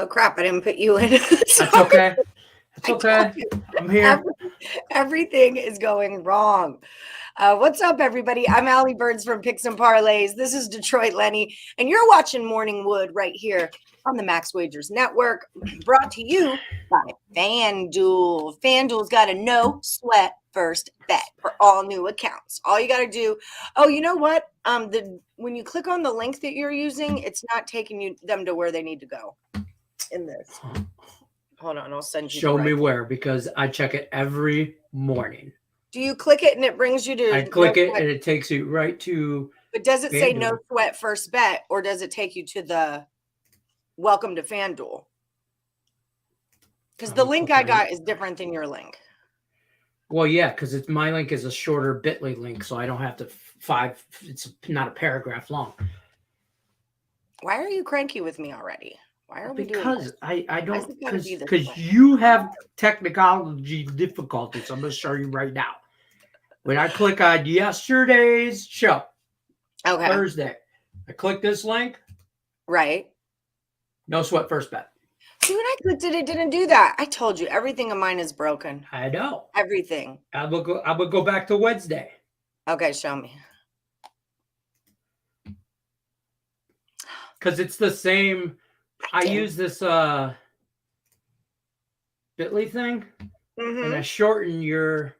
Oh, crap. I didn't put you in. That's okay. It's okay. I'm here. Everything is going wrong. What's up, everybody? I'm Allie Burns from Picks and Parlays. This is Detroit Lenny, and you're watching Morning Wood right here on the Max Wagers Network, brought to you by FanDuel. FanDuel's got a no sweat first bet for all new accounts. All you got to do. Oh, you know what? When you click on the link that you're using, it's not taking them to where they need to go. In this. Hold on, I'll send you. Show me where, because I check it every morning. Do you click it and it brings you to? I click it and it takes you right to. But does it say no sweat first bet, or does it take you to the welcome to FanDuel? Because the link I got is different than your link. Well, yeah, because my link is a shorter Bitly link, so I don't have to it's not a paragraph long. Why are you cranky with me already? Why are we doing this? I don't, because you have technology difficulties. I'm going to show you right now. When I click on yesterday's show, okay, Thursday, I click this link. Right. No sweat first bet. See, when I clicked it, it didn't do that. I told you, everything of mine is broken. I know. Everything. I will go back to Wednesday. Okay, show me. Because it's the same. I use this Bitly thing, and I shorten your,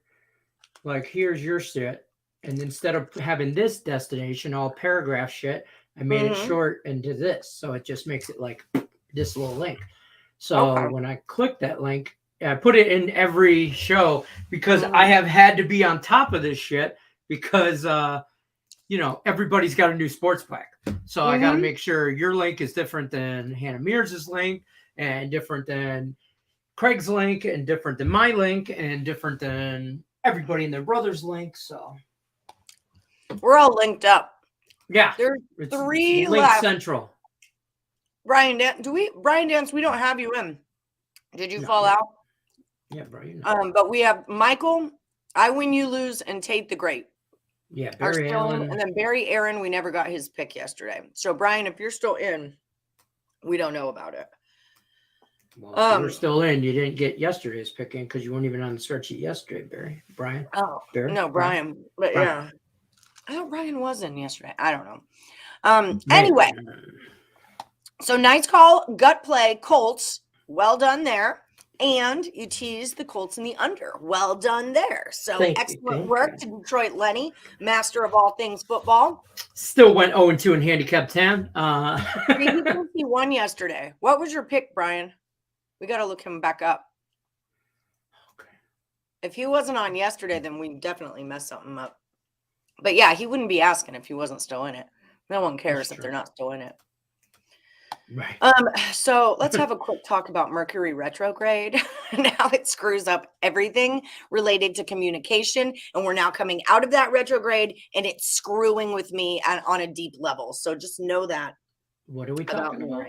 like, here's your shit, and instead of having this destination, all paragraph shit, I made it short into this, so it just makes it like this little link. So when I click that link, I put it in every show because I have had to be on top of this shit because, everybody's got a new sports pack. So I got to make sure your link is different than Hannah Mears' link, and different than Craig's link, and different than my link, and different than everybody and their brother's link. So we're all linked up. Yeah. There's 3 link left. Central. Brian Dance, we don't have you in. Did you fall out? Yeah, Brian. But we have Michael, I Win, You Lose, and Tate the Great. Yeah, Barry Allen. And then Barry Aaron, we never got his pick yesterday. So, Brian, if you're still in, we don't know about it. Well, if you were still in, you didn't get yesterday's pick in because you weren't even on the spreadsheet yesterday, Brian. Oh, Barry? No, Brian. But Brian. Yeah. I thought Brian was in yesterday. I don't know. Anyway, so nice call, gut play, Colts. Well done there. And you teased the Colts in the under. Well done there. So excellent work to Detroit Lenny, master of all things football. Still went 0-2 in handicap 10. He won yesterday. What was your pick, Brian? We got to look him back up. Okay. If he wasn't on yesterday, then we definitely messed something up. But yeah, he wouldn't be asking if he wasn't still in it. No one cares if they're not still in it. Right. So let's have a quick talk about Mercury Retrograde and how it screws up everything related to communication. And we're now coming out of that retrograde, and it's screwing with me on a deep level. So just know that. What are we talking about?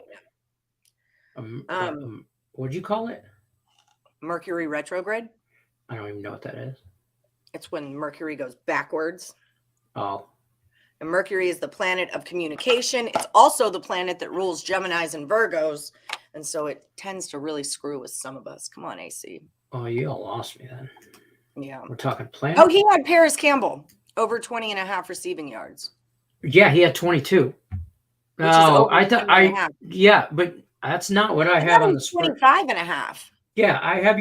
What'd you call it? Mercury Retrograde. I don't even know what that is. It's when Mercury goes backwards. Oh. And Mercury is the planet of communication. It's also the planet that rules Geminis and Virgos. And so it tends to really screw with some of us. Come on, AC. Oh, you all lost me then. Yeah. We're talking planet. Oh, he had Paris Campbell over 20.5 receiving yards. Yeah, he had 22. Oh, but that's not what I have on the spread. 25.5. Yeah, I have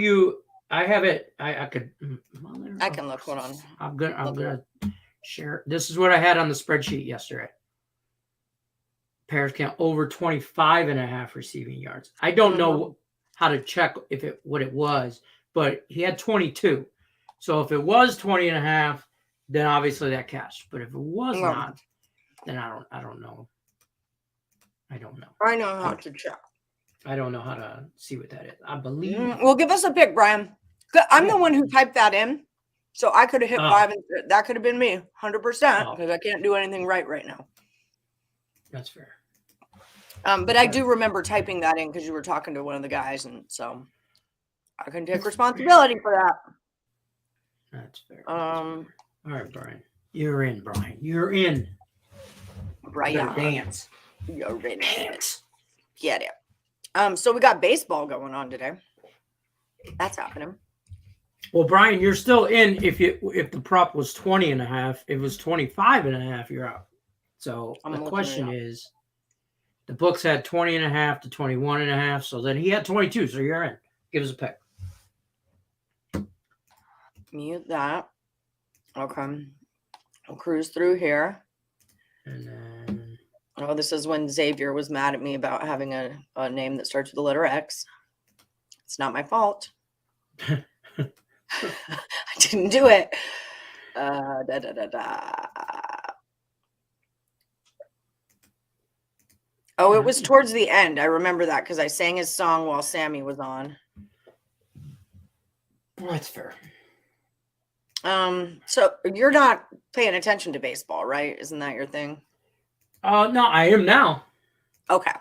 it. I can look. Hold on. I'm gonna share. This is what I had on the spreadsheet yesterday. Paris count over 25.5 receiving yards. I don't know how to check what it was, but he had 22. So if it was 20.5, then obviously that cashed. But if it was not, then I don't know. I know how to check. I don't know how to see what that is. I believe. Well, give us a pick, Brian. I'm the one who typed that in. So I could have hit 5, and that could have been me, 100%, because I can't do anything right now. That's fair. But I do remember typing that in because you were talking to one of the guys, and so I can take responsibility for that. That's fair. All right, Brian. You're in, Brian. You're in. Brian. Dance. You're in. Dance. Get it. So we got baseball going on today. That's happening. Well, Brian, you're still in if the prop was 20.5. If it was 25.5, you're out. So the question is, the books had 20.5 to 21.5. So then he had 22. So you're in. Give us a pick. Mute that. Okay. I'll cruise through here. And then... Oh, this is when Xavier was mad at me about having a name that starts with the letter X. It's not my fault. I didn't do it. Oh, it was towards the end. I remember that because I sang his song while Sammy was on. Well, that's fair. So you're not paying attention to baseball, right? Isn't that your thing? No, I am now. Okay.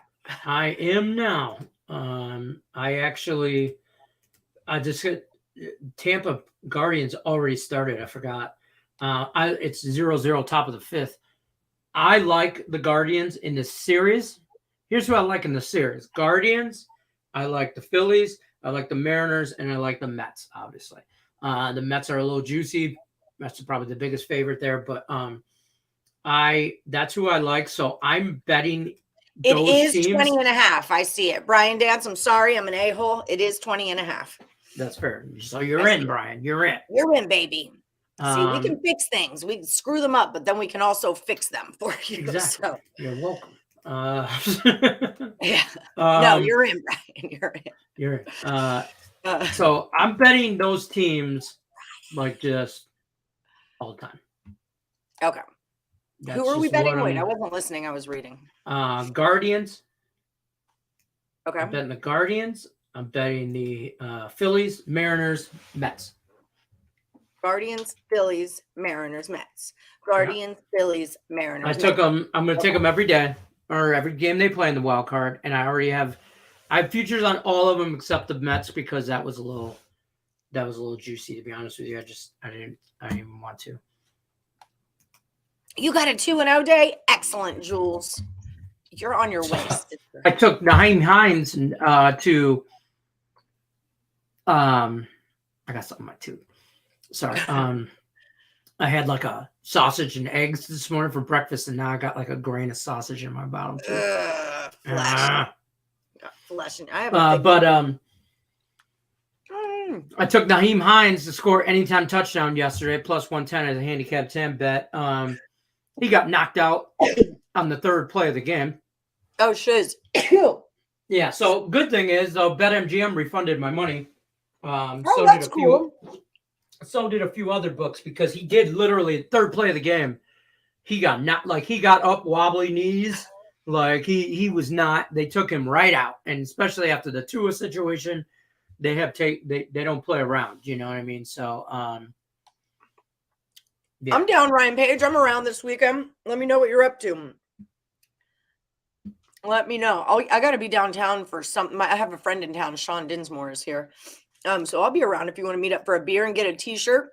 I am now. I just got Tampa Guardians already started. I forgot. It's 0-0 top of the fifth. I like the Guardians in the series. Here's what I like in the series. Guardians, I like the Phillies, I like the Mariners, and I like the Mets, obviously. The Mets are a little juicy. Mets are probably the biggest favorite there, but that's who I like. So I'm betting those It is teams. 20.5. I see it. Brian Dance, I'm sorry. I'm an a-hole. It is 20.5. That's fair. So you're in, Brian. You're in. You're in, baby. See, we can fix things. We can screw them up, but then we can also fix them for you. Exactly. So. You're welcome. Yeah. No, you're in, Brian. You're in. So I'm betting those teams like just all the time. Okay. Who are we betting? Wait, I wasn't listening. I was reading. Guardians. Okay. I'm betting the Guardians. I'm betting the Phillies, Mariners, Mets. Guardians, Phillies, Mariners, Mets. Guardians, Phillies, Mariners. I took them. I'm going to take them every day or every game they play in the wild card, and I already have. I have futures on all of them except the Mets because that was a little juicy, to be honest with you. I didn't even want to. You got a 2-0 day. Excellent, Jules. You're on your way. I took Naheem Hines to. I got something in my tooth. Sorry. I had like a sausage and eggs this morning for breakfast, and now I got like a grain of sausage in my bottom tooth. Flesh. I took Naheem Hines to score anytime touchdown yesterday, plus 110 as a handicap 10 bet. He got knocked out on the third play of the game. Oh, shiz. Yeah, so good thing is, though, BetMGM refunded my money. That's cool. So did a few other books because he did literally third play of the game. He got up wobbly knees. Like he was not. They took him right out, and especially after the Tua situation, they don't play around. You know what I mean? So, yeah. I'm down, Ryan Page. I'm around this weekend. Let me know what you're up to. Let me know. I got to be downtown for something. I have a friend in town. Sean Dinsmore is here. So I'll be around if you want to meet up for a beer and get a t-shirt.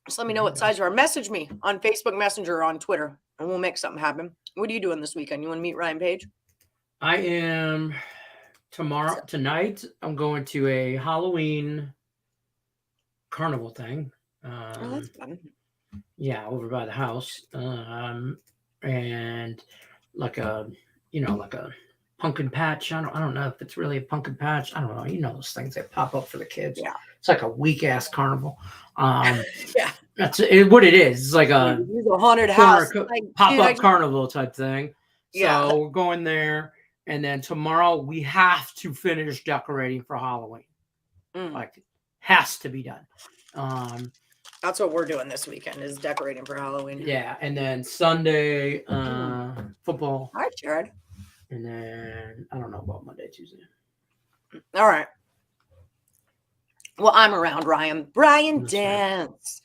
Just let me know what size you are. Message me on Facebook Messenger or on Twitter, and we'll make something happen. What are you doing this weekend? You want to meet Ryan Page? I am tonight. I'm going to a Halloween carnival thing. That's fun. Yeah, over by the house. And like a pumpkin patch. I don't know if it's really a pumpkin patch. I don't know. You know those things that pop up for the kids. Yeah. It's like a weak ass carnival. Yeah. That's what it is. It's like a haunted house pop-up carnival type thing. Yeah. So we're going there, and then tomorrow we have to finish decorating for Halloween. Like, has to be done. That's what we're doing this weekend is decorating for Halloween. Yeah, and then Sunday football. Hi, Jared. And then I don't know about Monday, Tuesday. All right. Well, I'm around Ryan. Brian Dance.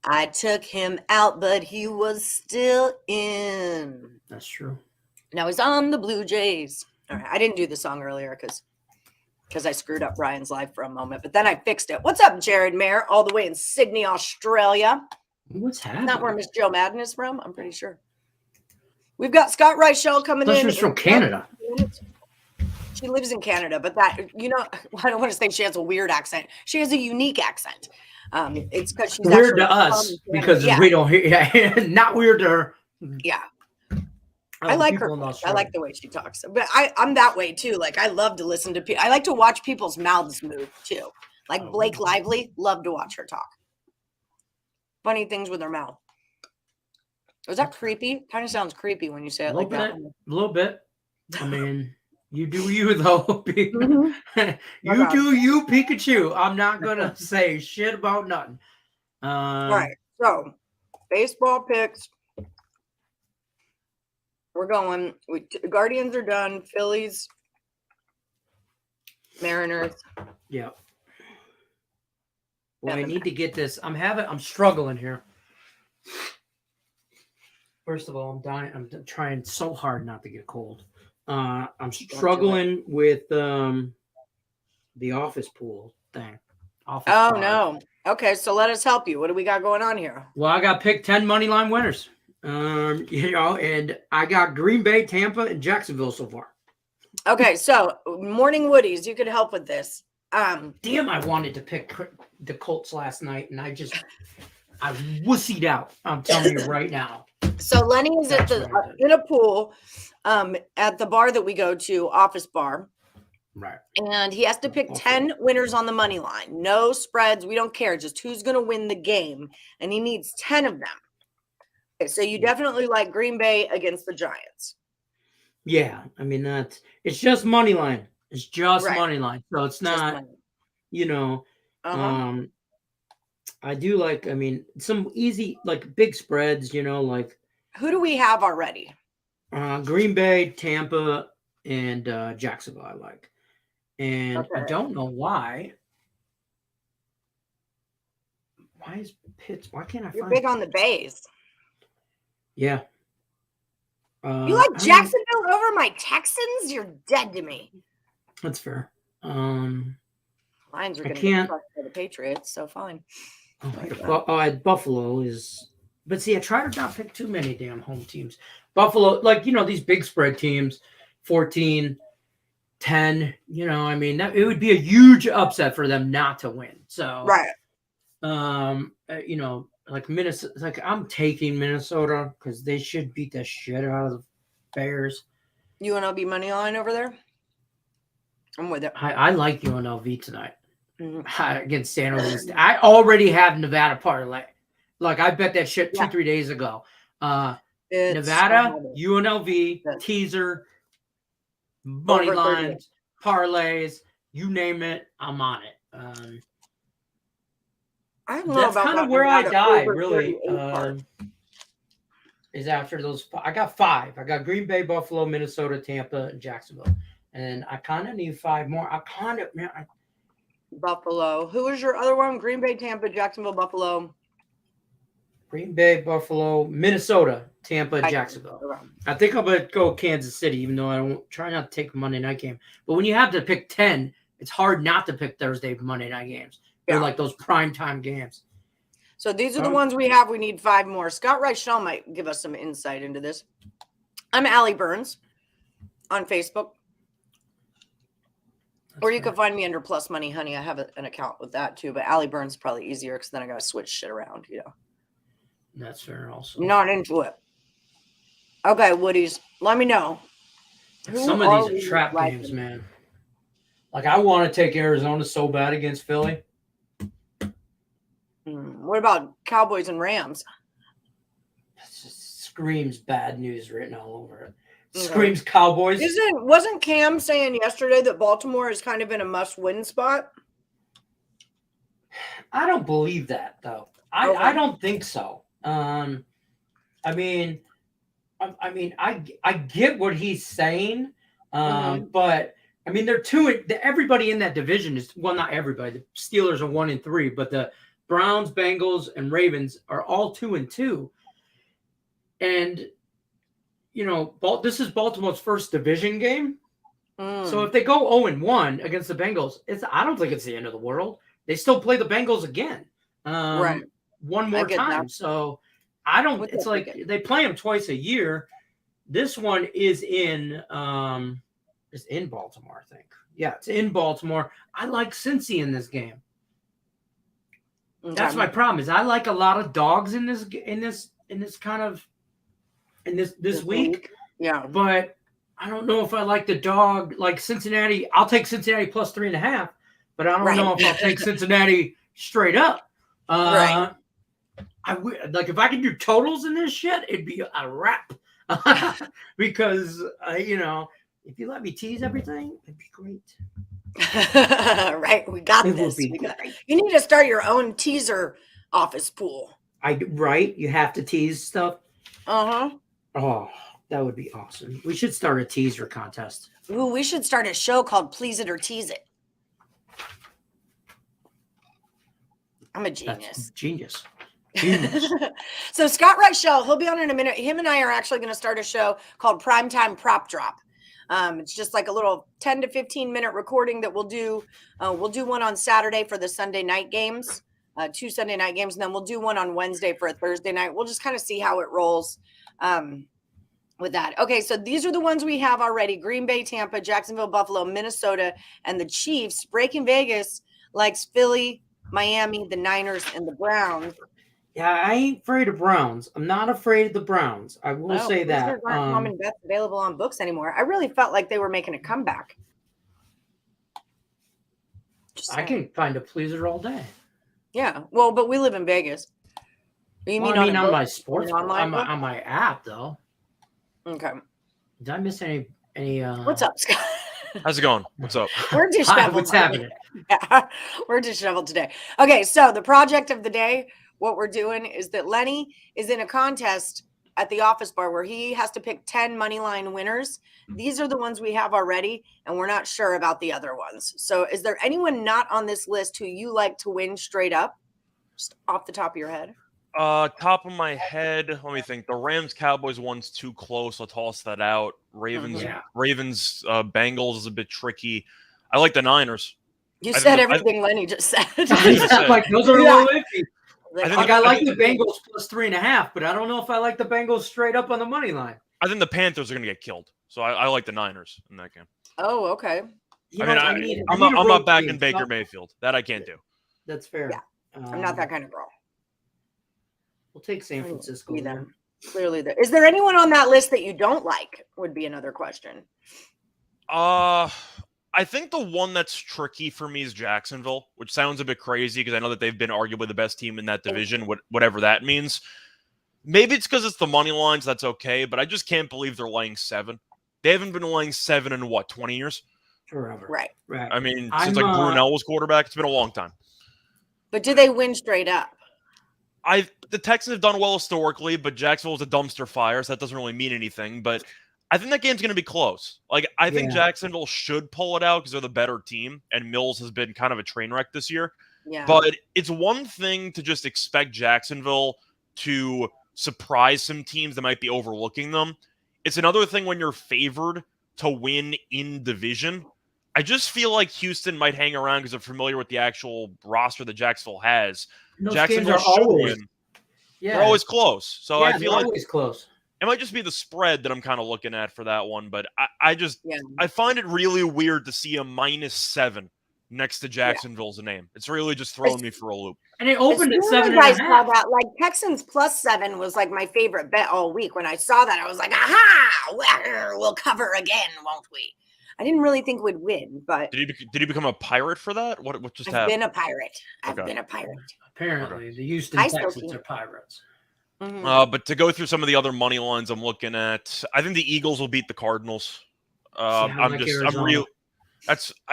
I took him out, but he was still in. That's true. Now he's on the Blue Jays. All right. I didn't do the song earlier because I screwed up Ryan's life for a moment, but then I fixed it. What's up, Jared Mayer, all the way in Sydney, Australia? What's happening? Not where Miss Joe Madden is from, I'm pretty sure. We've got Scott Reichel coming in. She's from Canada. She lives in Canada, but that, I don't want to say she has a weird accent. She has a unique accent. It's because she's weird to actually us from because Canada. we don't hear. Not weird to her. Yeah. I like her. I like the way she talks, but I'm that way too. Like I love to listen to people. I like to watch people's mouths move too. Like Blake Lively, love to watch her talk. Funny things with her mouth. Was that creepy? Kind of sounds creepy when you say it like that. A little bit. I mean, you do you though. Mm-hmm. You do you, Pikachu. I'm not gonna say shit about nothing. All right. So, baseball picks. We're going. Guardians are done. Phillies, Mariners. Yeah. Well, I need to get this. I'm struggling here. First of all, I'm dying. I'm trying so hard not to get cold. I'm struggling with the office pool thing. No. Okay, so let us help you. What do we got going on here? Well, I got picked 10 money line winners. And I got Green Bay, Tampa, and Jacksonville so far. Okay, so Morning Woodies, you could help with this. Damn, I wanted to pick the Colts last night, and I wussied out. I'm telling you right now. So Lenny is in a pool at the bar that we go to, Office Bar. Right. And he has to pick 10 winners on the money line. No spreads. We don't care. Just who's going to win the game. And he needs 10 of them. Okay, so you definitely like Green Bay against the Giants. Yeah. I mean, it's just money line. It's just money line. So it's not, I do like, some easy, like big spreads, like. Who do we have already? Green Bay, Tampa, and Jacksonville I like. And I don't know why. Why is Pitts? Why can't I You're big on the Bays. Yeah. You like Jacksonville over my Texans? You're dead to me. That's fair. Lions are going to get crushed by the Patriots, so fine. Buffalo is... But see, I try to not pick too many damn home teams. Buffalo, these big spread teams, 14, 10, it would be a huge upset for them not to win. So, like Minnesota, like I'm taking Minnesota because they should beat the shit out of the Bears. UNLV money line over there? I'm with it. I like UNLV tonight against San Jose. I already have Nevada parlay. Like I bet that shit 2-3 days ago. Nevada, UNLV, teaser, money lines, parlays, you name it, I'm on it. I don't know that's about kind of where I die, really. Is after those. I got 5. I got Green Bay, Buffalo, Minnesota, Tampa, and Jacksonville. And I kind of need 5 more. Buffalo. Who was your other one? Green Bay, Tampa, Jacksonville, Buffalo. Green Bay, Buffalo, Minnesota, Tampa, Jacksonville. I think I'm going to go Kansas City, even though I won't try not to take Monday night game. But when you have to pick 10, it's hard not to pick Thursday Monday night games. They're like those primetime games. So these are the ones we have. We need 5 more. Scott Reichel might give us some insight into this. I'm Allie Burns on Facebook. Or you can find me under Plus Money Honey. I have an account with that too. But Allie Burns is probably easier because then I got to switch shit around, That's fair also. Not into it. Okay, Woodies, let me know. Some of these are trap games, man. Like, I want to take Arizona so bad against Philly. What about Cowboys and Rams? It just screams bad news written all over it. Screams Cowboys. Wasn't Cam saying yesterday that Baltimore is kind of in a must-win spot? I don't believe that, though. I don't think so. I get what he's saying, but they're 2. Everybody in that division is not everybody. The Steelers are 1-3, but the Browns, Bengals, and Ravens are all 2-2, and this is Baltimore's first division game. So if they go 0-1 against the Bengals, I don't think it's the end of the world. They still play the Bengals again, one more time. That. So I don't. It's like they play them twice a year. This one is in It's in Baltimore, I think. Yeah, it's in Baltimore. I like Cincy in this game. Okay. That's my problem. Is I like a lot of dogs in this week. Yeah, but I don't know if I like the dog. Like Cincinnati, I'll take Cincinnati plus 3.5, but I don't know if I'll take Cincinnati straight up. Right. Like if I could do totals in this shit, it'd be a wrap. Because if you let me tease everything, it'd be great. Right, we got this. You need to start your own teaser office pool. Right, you have to tease stuff. Uh-huh. Oh, that would be awesome. We should start a teaser contest. Ooh, we should start a show called Please It or Tease It. I'm a genius. That's genius. So Scott Reichel, he'll be on in a minute. Him and I are actually going to start a show called Primetime Prop Drop. It's just like a little 10 to 15 minute recording that we'll do. We'll do one on Saturday for the Sunday night games, 2 Sunday night games, and then we'll do one on Wednesday for a Thursday night. We'll just kind of see how it rolls with that. Okay, so these are the ones we have already: Green Bay, Tampa, Jacksonville, Buffalo, Minnesota, and the Chiefs. Breaking Vegas likes Philly, Miami, the Niners, and the Browns. Yeah, I ain't afraid of Browns. I'm not afraid of the Browns. I will say that. There aren't common bets available on books anymore. I really felt like they were making a comeback. I can find a pleaser all day. Yeah, well, but we live in Vegas. You mean on my sports on my app though? Okay. Did I miss any? What's up, Scott? How's it going? What's up? We're disheveled. What's happening? Yeah, we're disheveled today. Okay, so the project of the day. What we're doing is that Lenny is in a contest at the office bar where he has to pick 10 money line winners. These are the ones we have already, and we're not sure about the other ones. So is there anyone not on this list who you like to win straight up? Just off the top of your head. Top of my head, let me think. The Rams-Cowboys one's too close. I'll toss that out. Ravens, Bengals is a bit tricky. I like the Niners. You said everything Lenny just said. Like those are a little iffy. I like the Bengals plus 3.5, but I don't know if I like the Bengals straight up on the money line. I think the Panthers are going to get killed, so I like the Niners in that game. Oh, okay. I'm not backing Baker Mayfield. That I can't do. That's fair. Yeah, I'm not that kind of girl. We'll take San Francisco. Clearly, there is there anyone on that list that you don't like? Would be another question. I think the one that's tricky for me is Jacksonville, which sounds a bit crazy because I know that they've been arguably the best team in that division, whatever that means. Maybe it's because it's the money lines. That's okay, but I just can't believe they're laying 7. They haven't been laying 7 in, 20 years? Forever. Right. I mean, since Brunell was quarterback, it's been a long time. But do they win straight up? The Texans have done well historically, but Jacksonville is a dumpster fire, so that doesn't really mean anything. But I think that game's going to be close. I think Jacksonville should pull it out because they're the better team, and Mills has been kind of a train wreck this year. Yeah. But it's one thing to just expect Jacksonville to surprise some teams that might be overlooking them. It's another thing when you're favored to win in division. I just feel like Houston might hang around because they're familiar with the actual roster that Jacksonville has. Jacksonville should win. Yeah. They're always close. So I feel like always close. It might just be the spread that I'm kind of looking at for that one, but I find it really weird to see a -7 next to Jacksonville's name. It's really just throwing me for a loop. And it opened at 7.5. Like Texans plus 7 was like my favorite bet all week. When I saw that, I was like, aha, we'll cover again, won't we? I didn't really think we'd win, but did he become a pirate for that? What just happened? I've been a pirate. I've been a pirate. Apparently, the Houston Texans are pirates. Mm-hmm. But to go through some of the other money lines I'm looking at, I think the Eagles will beat the Cardinals. I'm real.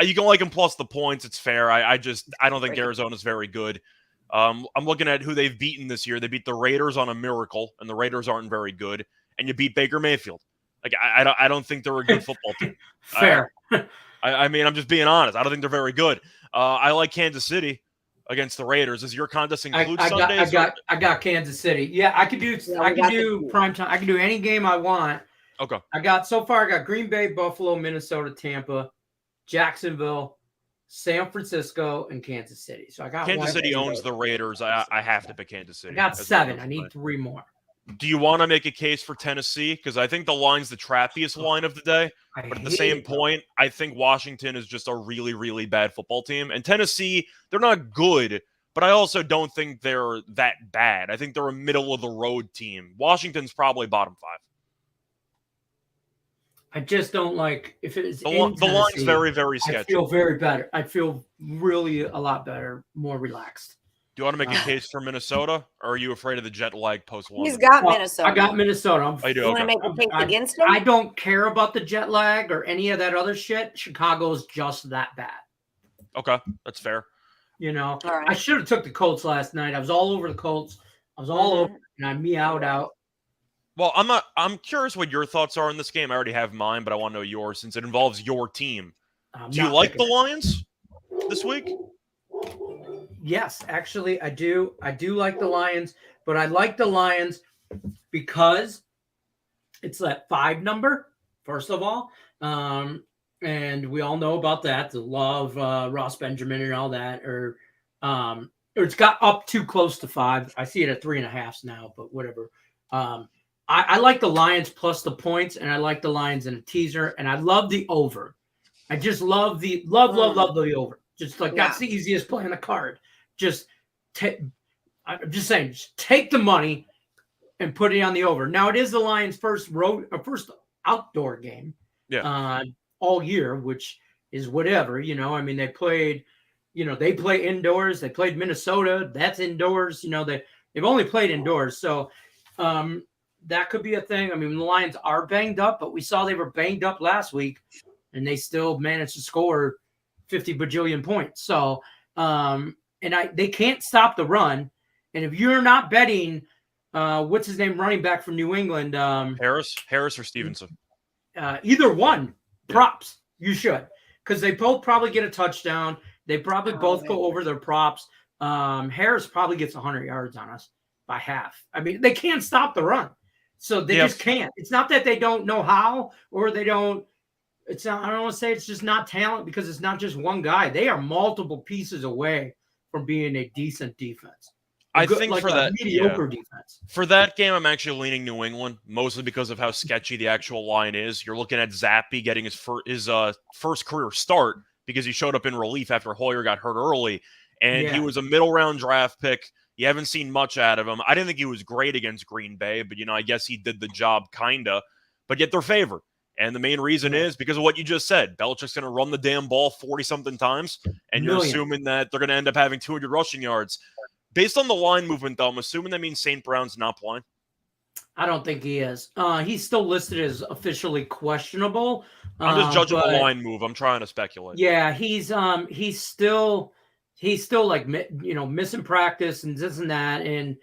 You can like them plus the points. It's fair. I don't think Arizona's very good. I'm looking at who they've beaten this year. They beat the Raiders on a miracle, and the Raiders aren't very good. And you beat Baker Mayfield. Like I don't think they're a good football team. Fair. I mean, I'm just being honest. I don't think they're very good. I like Kansas City against the Raiders. Does your contest include Sundays? I got Kansas City. Yeah, I could do prime time. I can do any game I want. Okay. I got Green Bay, Buffalo, Minnesota, Tampa, Jacksonville, San Francisco, and Kansas City. So I got Kansas City owns the Raiders. I have to pick Kansas City. I got 7. I need 3 more. Do you want to make a case for Tennessee? Because I think the line's the trappiest line of the day. But at the same point, I think Washington is just a really, really bad football team. And Tennessee, they're not good, but I also don't think they're that bad. I think they're a middle-of-the-road team. Washington's probably bottom 5. I just don't like if it's the line's very, very sketchy. I feel very better. I feel really a lot better, more relaxed. Do you want to make a case for Minnesota, or are you afraid of the jet lag post-1? He's got Minnesota. I got Minnesota. I do. You want to make a case against him? I don't care about the jet lag or any of that other shit. Chicago's just that bad. Okay, that's fair. You know, right. I should have took the Colts last night. I was all over the Colts. I was all over, and I meowed out. Well, I'm curious what your thoughts are in this game. I already have mine, but I want to know yours since it involves your team. Do you like the Lions this week? Yes, actually, I do. I do like the Lions, but I like the Lions because it's that 5 number, first of all. And we all know about that, the law of Ross Benjamin and all that, or it's got up too close to 5. I see it at 3.5 now, but whatever. I like the Lions plus the points, and I like the Lions in a teaser, and I love the over. I just love the over. Just like that's the easiest play on the card. I'm just saying, just take the money and put it on the over. Now it is the Lions' first outdoor game, all year, which is whatever. You know, I mean, they play indoors. They played Minnesota. That's indoors. You know, they've only played indoors, so that could be a thing. I mean, the Lions are banged up, but we saw they were banged up last week, and they still managed to score 50 bajillion points. So, they can't stop the run. And if you're not betting, what's his name, running back from New England? Harris or Stevenson? Either one, props. You should, because they both probably get a touchdown. They probably both go over their props. Harris probably gets 100 yards on us by half. I mean, they can't stop the run. So they just can't. It's not that they don't know how or they don't. It's not. I don't want to say it's just not talent because it's not just one guy. They are multiple pieces away from being a decent defense. I think for that mediocre defense. For that game, I'm actually leaning New England, mostly because of how sketchy the actual line is. You're looking at Zappe getting his first career start because he showed up in relief after Hoyer got hurt early, and he was a middle round draft pick. You haven't seen much out of him. I didn't think he was great against Green Bay, but I guess he did the job kinda. But yet they're favored. And the main reason is because of what you just said. Belichick's going to run the damn ball 40-something times, and you're assuming that they're going to end up having 200 rushing yards. Based on the line movement, though, I'm assuming that means St. Brown's not playing. I don't think he is. He's still listed as officially questionable. I'm just judging the line move. I'm trying to speculate. Yeah, he's still like missing practice and this and that, and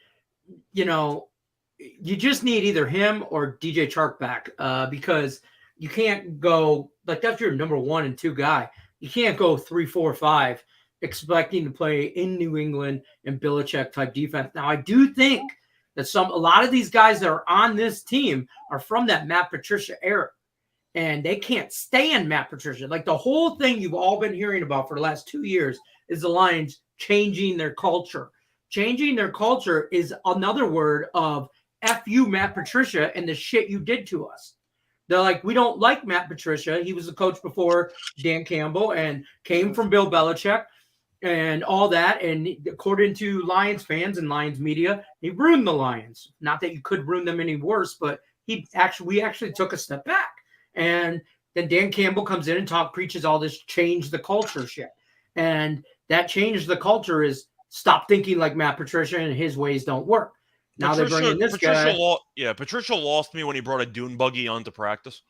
you just need either him or DJ Chark back because you can't go like that's your number 1 and 2 guy. You can't go 3, 4, 5 expecting to play in New England and Belichick type defense. Now I do think that a lot of these guys that are on this team are from that Matt Patricia era, and they can't stand Matt Patricia. Like the whole thing you've all been hearing about for the last 2 years is the Lions changing their culture. Changing their culture is another word of F you, Matt Patricia, and the shit you did to us. They're like, we don't like Matt Patricia. He was the coach before Dan Campbell and came from Bill Belichick and all that. And according to Lions fans and Lions media, he ruined the Lions. Not that you could ruin them any worse, but we actually took a step back. And then Dan Campbell comes in and preaches all this change the culture shit. And that change the culture is stop thinking like Matt Patricia and his ways don't work. Now they're bringing this guy. Patricia lost me when he brought a dune buggy onto practice.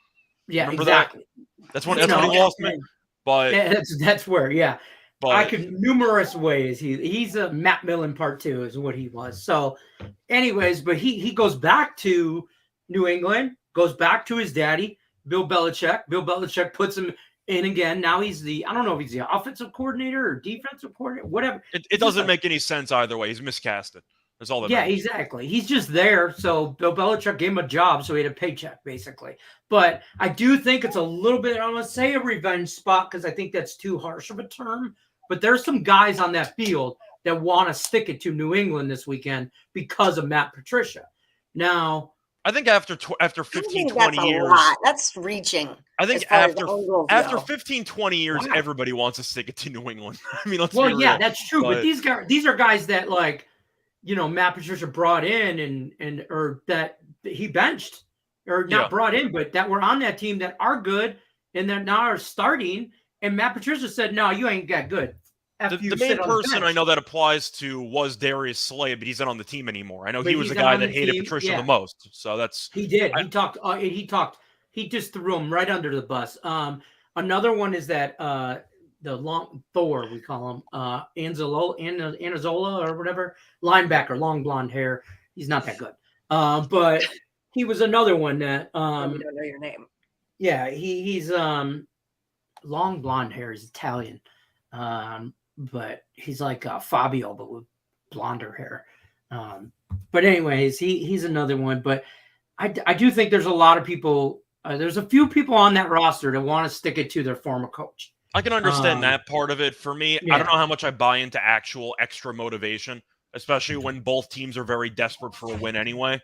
Yeah, remember exactly. That? That's when he lost me. But that's where, But I could numerous ways. He's a Matt Millen part 2 is what he was. So, anyways, but he goes back to New England, goes back to his daddy, Bill Belichick. Bill Belichick puts him in again. Now he's I don't know if he's the offensive coordinator or defensive coordinator, whatever. It doesn't make any sense either way. He's miscasted. That's all that matters. Exactly. He's just there. So Bill Belichick gave him a job, so he had a paycheck, basically. But I do think it's a little bit, I'm going to say a revenge spot because I think that's too harsh of a term. But there's some guys on that field that want to stick it to New England this weekend because of Matt Patricia. Now, I think after 15, 20 years, that's reaching. I think after 15, 20 years, everybody wants to stick it to New England. I mean, let's be real. That's true. But these are guys that, like, Matt Patricia brought in or that he benched, or not brought in, but that were on that team that are good and that now are starting. And Matt Patricia said, "No, you ain't that good." The main person I know that applies to was Darius Slay, but he's not on the team anymore. I know he was the guy that hated Patricia the most. So that's he did. He talked. He just threw him right under the bus. Another one is that the long Thor, we call him Anazola or whatever, linebacker, long blonde hair. He's not that good. But he was another one that I don't know your name. Yeah, he's long blonde hair. He's Italian. But he's like Fabio, but with blonder hair. But anyways, he's another one. But I do think there's a lot of people. There's a few people on that roster that want to stick it to their former coach. I can understand that part of it. For me, I don't know how much I buy into actual extra motivation, especially when both teams are very desperate for a win anyway.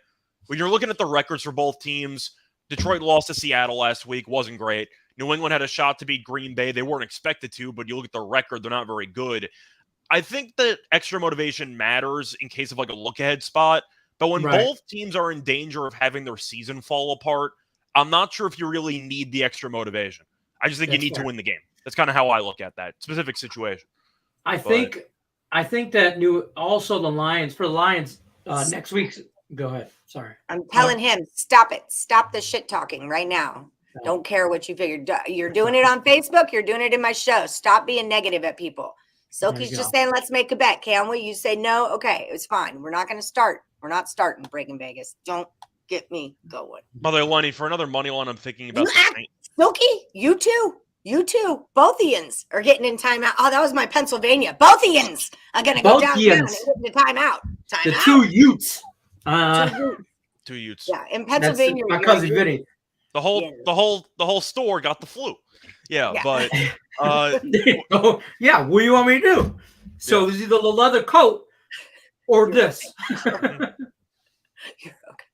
When you're looking at the records for both teams, Detroit lost to Seattle last week, wasn't great. New England had a shot to beat Green Bay. They weren't expected to, but you look at the record, they're not very good. I think that extra motivation matters in case of like a look-ahead spot, but when both teams are in danger of having their season fall apart, I'm not sure if you really need the extra motivation. I just think you need to win the game. That's kind of how I look at that specific situation. I think that also the Lions next week. Go ahead. Sorry. I'm telling him, stop it. Stop the shit talking right now. Don't care what you figured. You're doing it on Facebook. You're doing it in my show. Stop being negative at people. Silky's just saying, let's make a bet. Can we? You say no. Okay, it's fine. We're not going to start. We're not starting Breaking Vegas. Don't get me going. Mother Lenny, for another money line, I'm thinking about Silky, you too. Both Ians are getting in timeout. Oh, that was my Pennsylvania. Both Ians are going to go down and get the timeout. The two Utes. Two Utes. Yeah, in Pennsylvania. My cousin Vinny. The whole store got the flu. Yeah. But what do you want me to do? So it's either the leather coat or this. You're okay.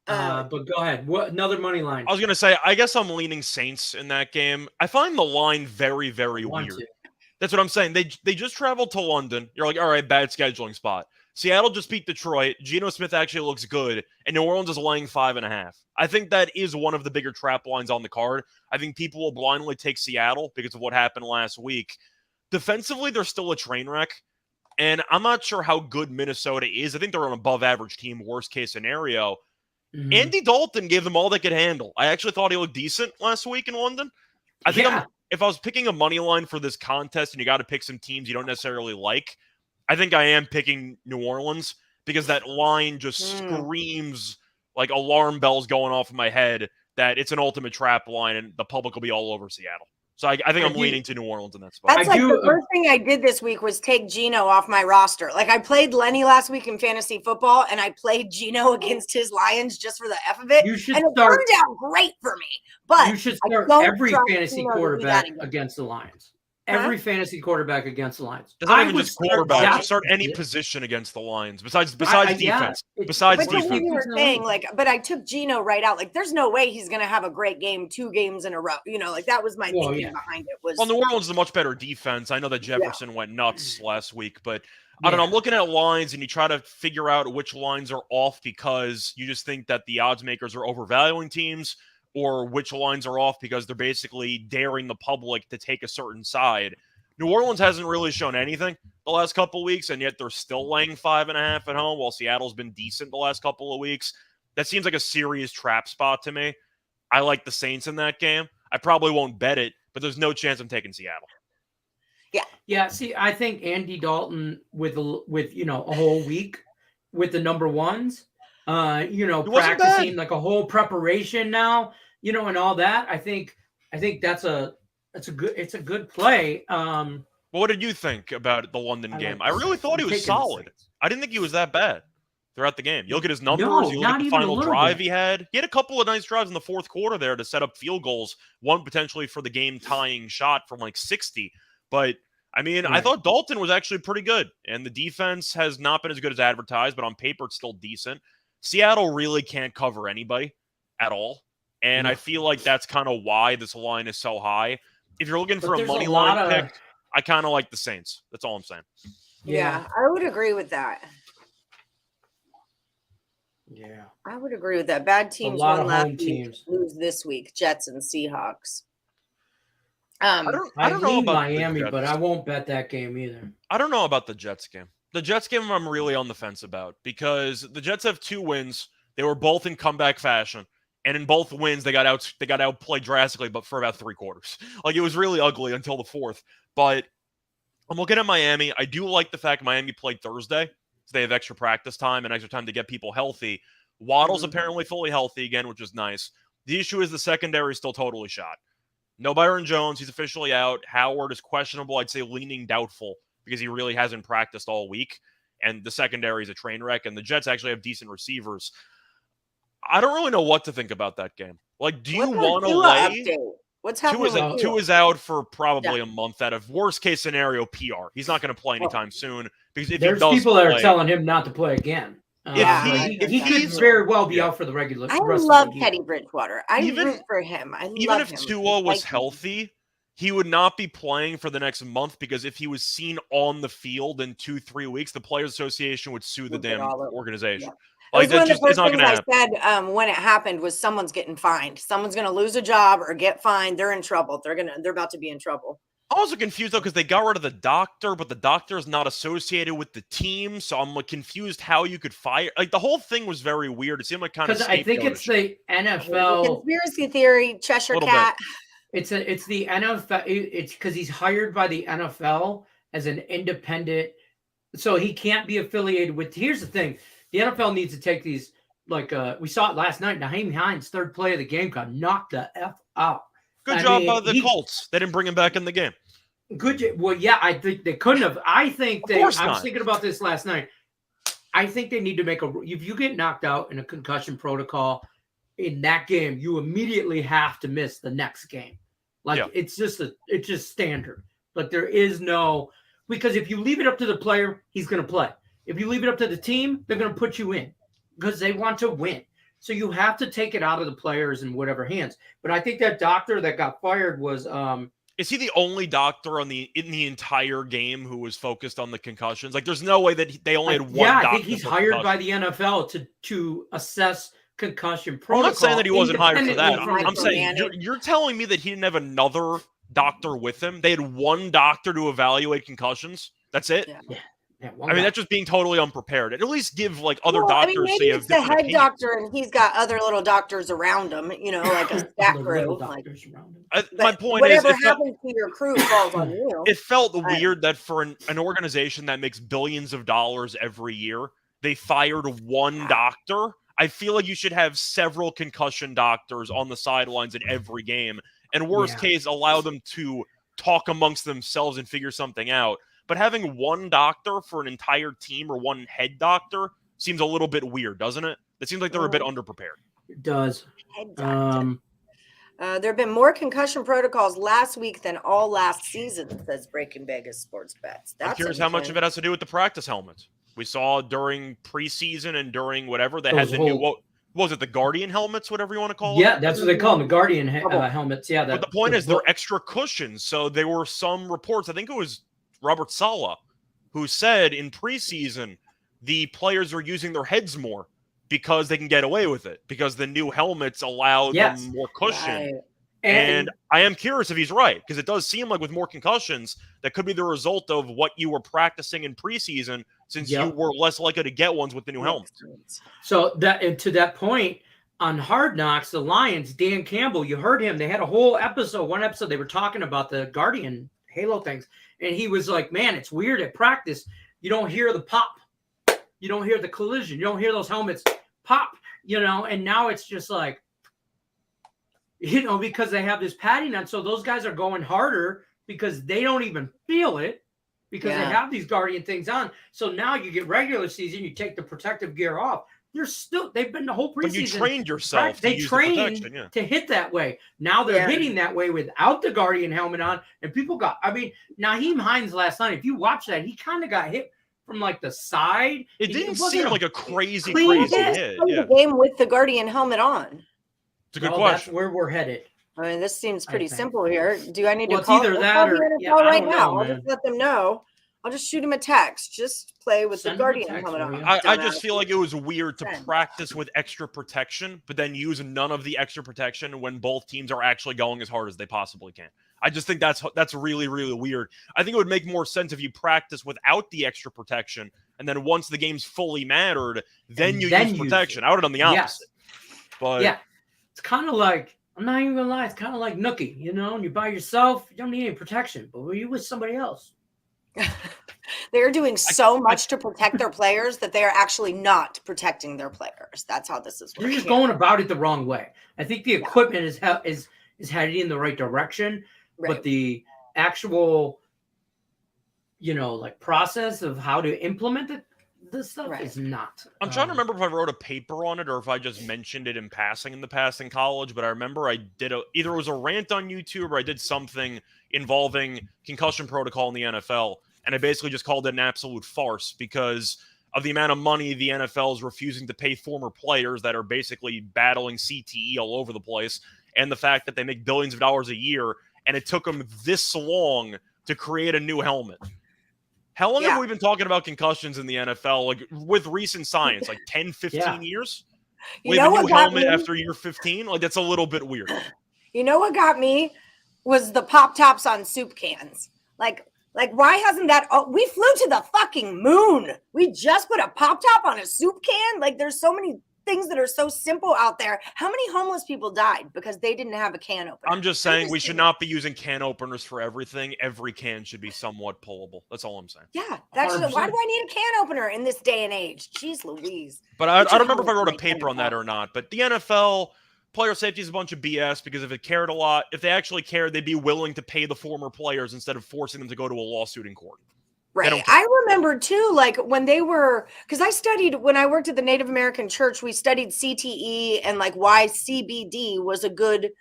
But go ahead. What another money line? I was gonna say, I guess I'm leaning Saints in that game. I find the line very, very weird. That's what I'm saying. They just traveled to London. You're like, all right, bad scheduling spot. Seattle just beat Detroit. Geno Smith actually looks good, and New Orleans is laying 5.5. I think that is one of the bigger trap lines on the card. I think people will blindly take Seattle because of what happened last week. Defensively, they're still a train wreck, and I'm not sure how good Minnesota is. I think they're an above-average team, worst-case scenario. Mm-hmm. Andy Dalton gave them all they could handle. I actually thought he looked decent last week in London. I think if I was picking a money line for this contest and you got to pick some teams you don't necessarily like, I think I am picking New Orleans because that line just screams like alarm bells going off in my head that it's an ultimate trap line and the public will be all over Seattle. So I think I'm leaning to New Orleans in that spot. That's the first thing I did this week was take Geno off my roster. Like I played Lenny last week in fantasy football and I played Geno against his Lions just for the F of it. It turned out great for me. But you should start every fantasy quarterback against the Lions. Every fantasy quarterback against the Lions. Doesn't even just quarterback. You start any position against the Lions besides defense. Besides defense. You were saying, but I took Geno right out. Like, there's no way he's going to have a great game 2 games in a row. That was my thinking behind it. New Orleans is a much better defense. I know that Jefferson went nuts last week, but I don't know. I'm looking at lines, and you try to figure out which lines are off because you just think that the odds makers are overvaluing teams, or which lines are off because they're basically daring the public to take a certain side. New Orleans hasn't really shown anything the last couple of weeks, and yet they're still laying 5.5 at home, while Seattle's been decent the last couple of weeks. That seems like a serious trap spot to me. I like the Saints in that game. I probably won't bet it, but there's no chance I'm taking Seattle. Yeah. See, I think Andy Dalton with a whole week with the number ones, practicing like a whole preparation now, and all that. I think that's a good play. What did you think about the London game? I really thought he was solid. I didn't think he was that bad throughout the game. You look at his numbers, you look at the final drive he had. He had a couple of nice drives in the fourth quarter there to set up field goals, one potentially for the game-tying shot from 60. But, I mean, I thought Dalton was actually pretty good, and the defense has not been as good as advertised, but on paper it's still decent. Seattle really can't cover anybody at all. And I feel like that's kind of why this line is so high. If you're looking for a money line pick, I kind of like the Saints. That's all I'm saying. Yeah, I would agree with that. Yeah, I would agree with that. Bad teams won last week, lose this week. Jets and Seahawks. I don't know about Miami, but I won't bet that game either. I don't know about the Jets game. The Jets game I'm really on the fence about because the Jets have 2 wins. They were both in comeback fashion. And in both wins, they got outplayed drastically, but for about 3 quarters. Like, it was really ugly until the 4th. But I'm looking at Miami. I do like the fact Miami played Thursday. So they have extra practice time and extra time to get people healthy. Waddle's apparently fully healthy again, which is nice. The issue is the secondary is still totally shot. No Byron Jones. He's officially out. Howard is questionable. I'd say leaning doubtful because he really hasn't practiced all week. And the secondary is a train wreck. And the Jets actually have decent receivers. I don't really know what to think about that game. Like, do you want to lay? Update? What's happening? Tua is out for probably a month. Out of worst case scenario, PR. He's not going to play anytime soon because if there's people that are telling him not to play again. He could very well be out for the regular. I love Teddy Bridgewater. I root for him. Even if Tua was healthy, he would not be playing for the next month because if he was seen on the field in 2-3 weeks, the Players Association would sue the damn organization. Yeah. Like, that just is not going to happen. I said when it happened was someone's getting fined. Someone's going to lose a job or get fined. They're in trouble. They're about to be in trouble. I'm also confused though because they got rid of the doctor, but the doctor is not associated with the team. So I'm like confused how you could fire. Like the whole thing was very weird. It seemed like kind of. Because I think it's the NFL conspiracy theory. Cheshire Cat. It's the NFL. It's because he's hired by the NFL as an independent, so he can't be affiliated with. Here's the thing. The NFL needs to take these, like we saw it last night. Nyheim Hines, 3rd play of the game, got knocked the F out. Good job by the Colts. They didn't bring him back in the game. Good. Well, yeah, I think they couldn't have. I was thinking about this last night. I think they need to make if you get knocked out in a concussion protocol in that game, you immediately have to miss the next game. Like it's just standard. Like there is no, because if you leave it up to the player, he's going to play. If you leave it up to the team, they're going to put you in because they want to win. So you have to take it out of the players in whatever hands. But I think that doctor that got fired was is he the only doctor in the entire game who was focused on the concussions? Like there's no way that they only had one doctor. I think he's hired by the NFL to assess concussion protocol. I'm not saying that he wasn't hired for that. I'm saying you're telling me that he didn't have another doctor with him. They had one doctor to evaluate concussions. That's it? Yeah. I mean, that's just being totally unprepared. At least give like other doctors. I mean, maybe it's the head doctor, and he's got other little doctors around him. You know, like a staff crew. My point whatever is, happens to your crew falls on you. It felt weird that for an organization that makes billions of dollars every year, they fired one doctor. I feel like you should have several concussion doctors on the sidelines in every game, and worst case, allow them to talk amongst themselves and figure something out. But having one doctor for an entire team or one head doctor seems a little bit weird, doesn't it? It seems like they're a bit underprepared. It does. There have been more concussion protocols last week than all last season, says Breaking Vegas Sports Bets. I'm curious how much of it has to do with the practice helmets. We saw during preseason and during whatever, they had the new, what was it, the Guardian helmets, whatever you want to call them? Yeah, that's what they call them, the Guardian helmets. Yeah. But the point is they're extra cushions. So there were some reports, I think it was Robert Saleh, who said in preseason the players are using their heads more because they can get away with it because the new helmets allow them more cushion. Right. And I am curious if he's right because it does seem like with more concussions, that could be the result of what you were practicing in preseason since you were less likely to get ones with the new helmets. So that to that point, on Hard Knocks, the Lions, Dan Campbell, you heard him. They had a whole episode, one episode, they were talking about the Guardian Halo things. And he was like, man, it's weird at practice. You don't hear the pop. You don't hear the collision. You don't hear those helmets pop, and now it's just like, because they have this padding on. So those guys are going harder because they don't even feel it because they have these Guardian things on. So now you get regular season, you take the protective gear off. They've been the whole preseason. But you trained yourself. They trained to hit that way. Now they're hitting that way without the Guardian helmet on. And people Nyheim Hines last night, if you watch that, he kind of got hit from like the side. It didn't seem like a crazy He hit. Yeah. The game with the Guardian helmet on. It's a good question. That's where we're headed. I mean, this seems pretty simple here. Do I need to it's call either that or the NFL right now? I'll just let them know. I'll just shoot him a text. Just play with the Guardian helmet on. I just feel like it was weird to practice with extra protection, but then use none of the extra protection when both teams are actually going as hard as they possibly can. I just think that's really, really weird. I think it would make more sense if you practice without the extra protection, and then once the game's fully mattered, then you use protection. I would have done the opposite. But yeah, it's kind of like, I'm not even gonna lie, it's kind of like nookie, you know, and you're by yourself, you don't need any protection, but when you're with somebody else. They're doing so much to protect their players that they are actually not protecting their players. That's how this is working. They're just going about it the wrong way. I think the equipment is heading in the right direction, but the actual, you know, like process of how to implement this stuff is not. I'm trying to remember if I wrote a paper on it or if I just mentioned it in passing in the past in college, but I remember I did either it was a rant on YouTube or I did something involving concussion protocol in the NFL, and I basically just called it an absolute farce because of the amount of money the NFL is refusing to pay former players that are basically battling CTE all over the place, and the fact that they make billions of dollars a year, and it took them this long to create a new helmet. How long have we been talking about concussions in the NFL? Like with recent science, like 10, 15 years? We have a new helmet after year 15? Like that's a little bit weird. You know what got me? Was the pop tops on soup cans. Like why hasn't that? Oh, we flew to the fucking moon. We just put a pop top on a soup can. Like there's so many things that are so simple out there. How many homeless people died because they didn't have a can opener? I'm just saying we should not be using can openers for everything. Every can should be somewhat pullable. That's all I'm saying. Yeah, that's why do I need a can opener in this day and age? Jeez Louise. But I don't remember if I wrote a paper on that or not. But the NFL player safety is a bunch of BS because if it cared a lot, if they actually cared, they'd be willing to pay the former players instead of forcing them to go to a lawsuit in court. Right. I remember too, like when they were, because I studied, when I worked at the Native American Church, we studied CTE and like why CBD was a good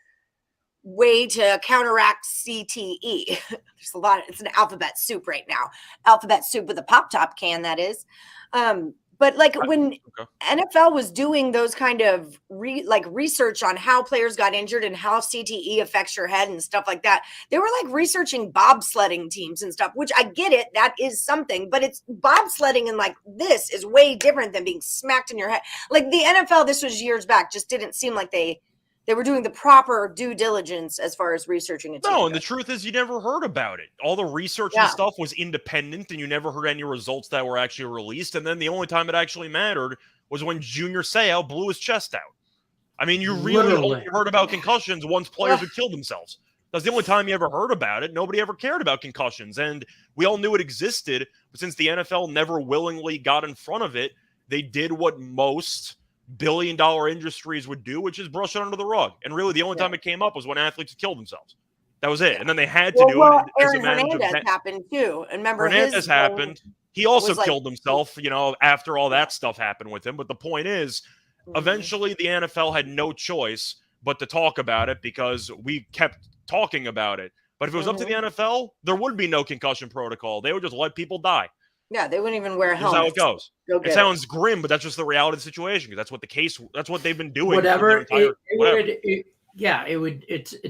way to counteract CTE. There's a lot, it's an alphabet soup right now. Alphabet soup with a pop-top can, that is. But like when NFL was doing those kind of research on how players got injured and how CTE affects your head and stuff like that, they were like researching bobsledding teams and stuff, which I get it. That is something, but it's bobsledding and like this is way different than being smacked in your head. Like the NFL, this was years back, just didn't seem like they were doing the proper due diligence as far as researching it. No, and the truth is you never heard about it. All the research and stuff was independent, and you never heard any results that were actually released. And then the only time it actually mattered was when Junior Seau blew his chest out. I mean, you really only heard about concussions once players had killed themselves. That's the only time you ever heard about it. Nobody ever cared about concussions. And we all knew it existed, but since the NFL never willingly got in front of it, they did what most billion-dollar industries would do, which is brush it under the rug. And really, the only time it came up was when athletes killed themselves. That was it. And then they had to do it. Aaron Hernandez happened too. And remember, Hernandez happened. He also killed himself, you know, after all that stuff happened with him. But the point is, eventually the NFL had no choice but to talk about it because we kept talking about it. But if it was up to the NFL, there would be no concussion protocol. They would just let people die. Yeah, they wouldn't even wear helmets. That's how it goes. It sounds grim, but that's just the reality of the situation. Because that's what they've been doing. It's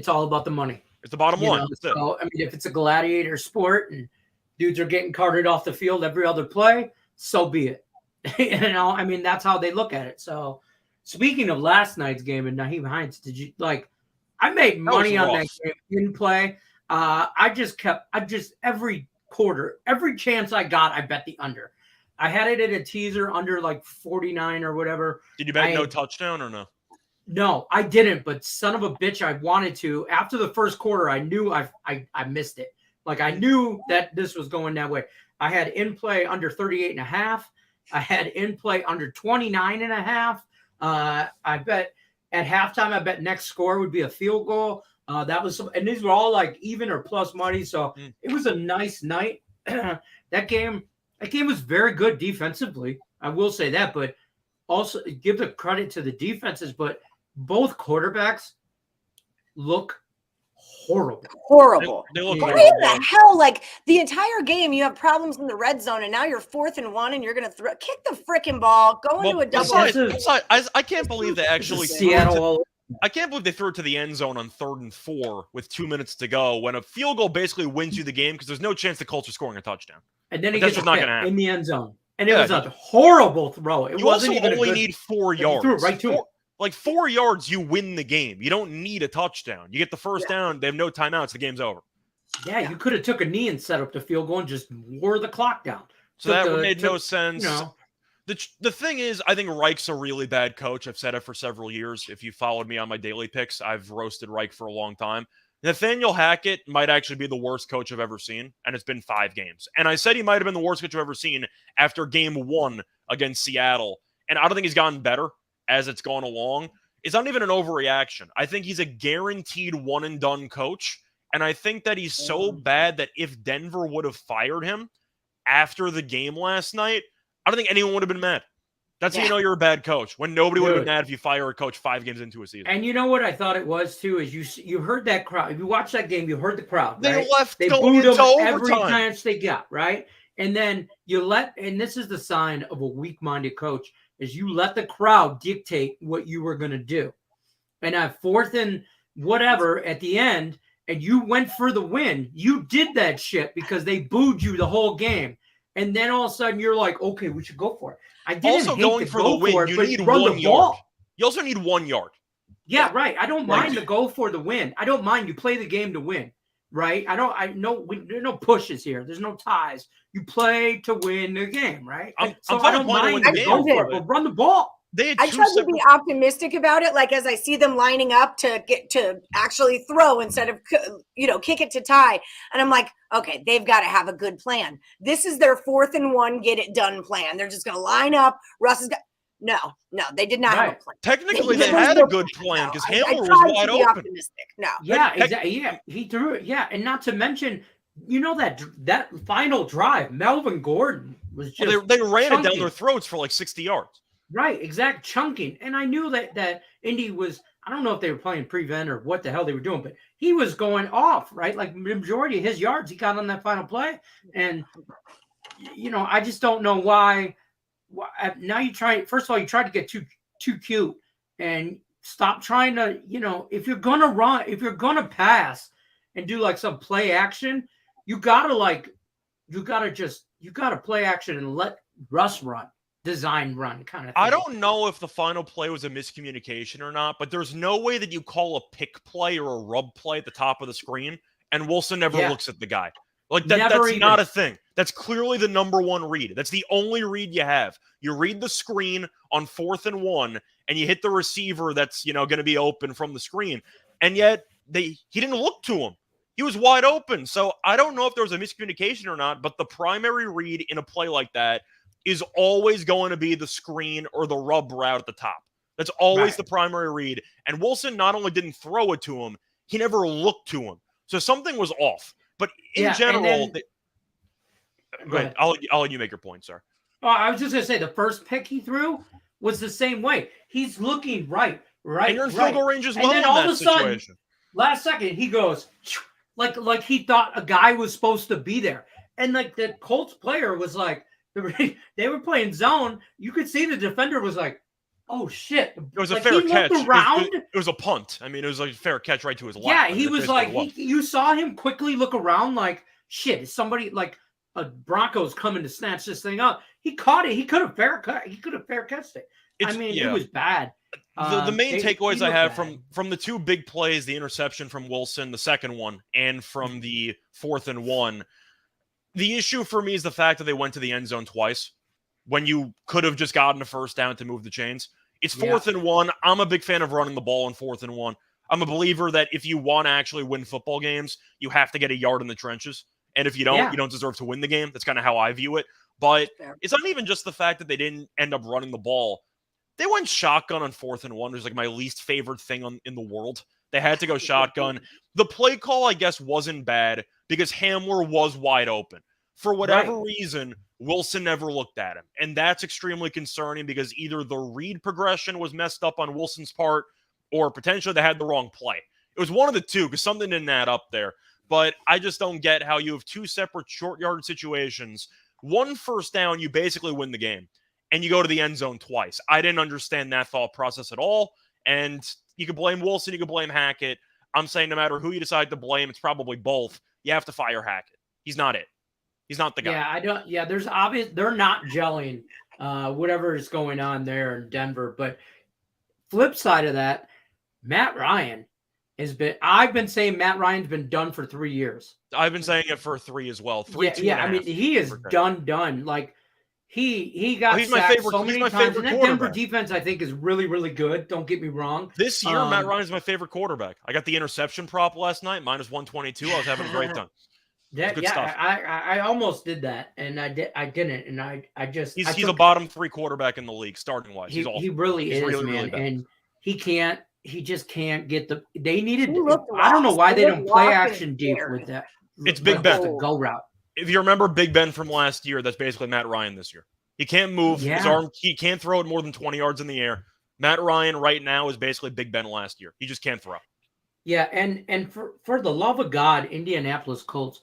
all about the money. It's the bottom line. So, I mean, if it's a gladiator sport and dudes are getting carted off the field every other play, so be it. You know, I mean, that's how they look at it. So, speaking of last night's game and Nyheim Hines, did you I made money on that game in play. Every quarter, every chance I got, I bet the under. I had it at a teaser under like 49 or whatever. Did you bet no touchdown or no? No, I didn't, but son of a bitch, I wanted to. After the first quarter, I knew I missed it. Like I knew that this was going that way. I had in play under 38.5. I had in play under 29.5. I bet at halftime, I bet next score would be a field goal. And these were all like even or plus money. So it was a nice night. That game was very good defensively. I will say that, but also give the credit to the defenses. But both quarterbacks look Horrible. They look Why horrible. in the hell? Like the entire game, you have problems in the red zone, and now you're 4th and 1, and you're gonna kick the freaking ball, go into a double. I can't believe they actually Seattle. I can't believe they threw it to the end zone on 3rd and 4 with 2 minutes to go when a field goal basically wins you the game because there's no chance the Colts are scoring a touchdown. And then he gets not going to happen in the end zone. And it was a horrible throw. It wasn't even only need 4 yards. Threw it right to him. Like 4 yards, you win the game. You don't need a touchdown. You get the first down. They have no timeouts. The game's over. Yeah, you could have took a knee and set up the field goal and just wore the clock down. So that made no sense. The thing is, I think Reich's a really bad coach. I've said it for several years. If you followed me on my daily picks, I've roasted Reich for a long time. Nathaniel Hackett might actually be the worst coach I've ever seen, and it's been 5 games. And I said he might have been the worst coach I've ever seen after game 1 against Seattle. And I don't think he's gotten better as it's gone along. It's not even an overreaction. I think he's a guaranteed one-and-done coach. And I think that he's so bad that if Denver would have fired him after the game last night, I don't think anyone would have been mad. That's how you know you're a bad coach. When nobody would have been mad if you fire a coach 5 games into a season. And you know what I thought it was too is you heard that crowd. If you watch that game, you heard the crowd. They right? left. They going booed them into every overtime. chance they got, right? And then and this is the sign of a weak-minded coach, is you let the crowd dictate what you were going to do. And at 4th and whatever at the end, and you went for the win, you did that shit because they booed you the whole game. And then all of a sudden you're like, okay, we should go for it. I didn't also hate going to for go the win. for it, You but need run 1 the yard. ball. You also need 1 yard. Yeah, right. I don't mind to go for the win. I don't mind. You play the game to win, right? There's no pushes here. There's no ties. You play to win the game, right? I'm I don't mind to go for it, but run the ball. I try to be optimistic about it. Like as I see them lining up to get to actually throw instead of, kick it to tie. And I'm like, okay, they've got to have a good plan. This is their 4th and 1, get it done plan. They're just going to line up. Russ is No, they did not have a plan. Technically, they had a good plan because Hamler was wide open. Optimistic. No. Yeah, exactly. Yeah, he threw it. Yeah, and not to mention, that final drive, Melvin Gordon was just they ran it down their throats for like 60 yards. Right, exact chunking. And I knew that Indy was, I don't know if they were playing prevent or what the hell they were doing, but he was going off, right? Like the majority of his yards he got on that final play. And, I just don't know why now you try, first of all, you try to get too cute and stop trying to, if you're going to run, if you're going to pass and do like some play action, you got to play action and let Russ run. Design run kind of thing. I don't know if the final play was a miscommunication or not, but there's no way that you call a pick play or a rub play at the top of the screen and Wilson never looks at the guy. Like that's not a thing. That's clearly the number 1 read. That's the only read you have. You read the screen on 4th and 1 and you hit the receiver that's, going to be open from the screen. And yet he didn't look to him. He was wide open. So I don't know if there was a miscommunication or not, but the primary read in a play like that is always going to be the screen or the rub route at the top. That's always the primary read. And Wilson not only didn't throw it to him, he never looked to him. So something was off. But in general, go ahead. I'll let you make your point, sir. I was just going to say the first pick he threw was the same way. He's looking right. And you're in field goal range as well. And then all of a sudden, last second, he goes like he thought a guy was supposed to be there. And like the Colts player was like, they were playing zone. You could see the defender was like, "Oh shit!" It was a fair catch. It was a punt. I mean, it was like a fair catch right to his lap. Yeah, he was like, you saw him quickly look around, like, "Shit, is somebody like a Broncos coming to snatch this thing up?" He caught it. He could have fair catched it. It was bad. The main takeaways I have from the 2 big plays, the interception from Wilson, the second one, and from the 4th and 1. The issue for me is the fact that they went to the end zone twice when you could have just gotten a first down to move the chains. It's 4th and 1. I'm a big fan of running the ball in 4th and 1. I'm a believer that if you want to actually win football games, you have to get a yard in the trenches. And if you don't, you don't deserve to win the game. That's kind of how I view it. But it's not even just the fact that they didn't end up running the ball. They went shotgun on 4th and 1. It was like my least favorite thing in the world. They had to go shotgun. The play call, I guess, wasn't bad because Hamler was wide open. For whatever reason, Wilson never looked at him. And that's extremely concerning because either the read progression was messed up on Wilson's part or potentially they had the wrong play. It was one of the two because something didn't add up there. But I just don't get how you have two separate short yard situations. One first down, you basically win the game, and you go to the end zone twice. I didn't understand that thought process at all. And you can blame Wilson, you can blame Hackett. I'm saying no matter who you decide to blame, it's probably both. You have to fire Hackett. He's not it. He's not the guy. Yeah, I don't. Yeah, there's obvious they're not gelling. Whatever is going on there in Denver. But flip side of that, Matt Ryan has been. I've been saying Matt Ryan's been done for 3 years. I've been saying it for 3 as well. 3, Yeah. I mean, he is done. Like he got he's sacked my favorite, so many he's my times. favorite And that Denver defense, I think, is really, really good. Don't get me wrong. This year, Matt Ryan's my favorite quarterback. I got the interception prop last night, -122. I was having a great time. Good stuff. I almost did that, and I didn't, and I just he's a bottom 3 quarterback in the league starting wise. He's awful. He really is, really, man, really and he just can't get the. They needed. I don't know why they don't play action deep with that. It's Big Ben. The go route. If you remember Big Ben from last year, that's basically Matt Ryan this year. He can't move his arm. He can't throw it more than 20 yards in the air. Matt Ryan right now is basically Big Ben last year. He just can't throw. Yeah, and for the love of God, Indianapolis Colts.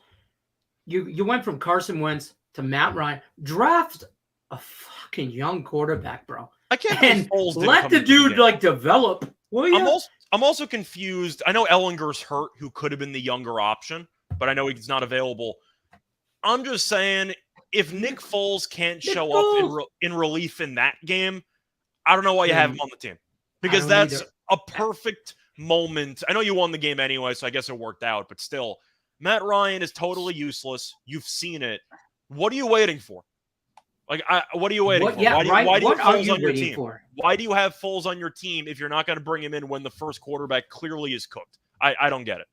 You went from Carson Wentz to Matt Ryan. Draft a fucking young quarterback, bro. I can't. And let the dude like develop. Will you? I'm also confused. I know Ellinger's hurt, who could have been the younger option, but I know he's not available. I'm just saying, if Nick Foles can't show up in relief in that game, I don't know why you have him on the team, because that's a perfect moment. I know you won the game anyway, so I guess it worked out, but still. Matt Ryan is totally useless. You've seen it. What are you waiting for? Like, what are you waiting for? Yeah, why do you have Foles on your team? team? Why do you have Foles on your team if you're not going to bring him in when the first quarterback clearly is cooked? I don't get it.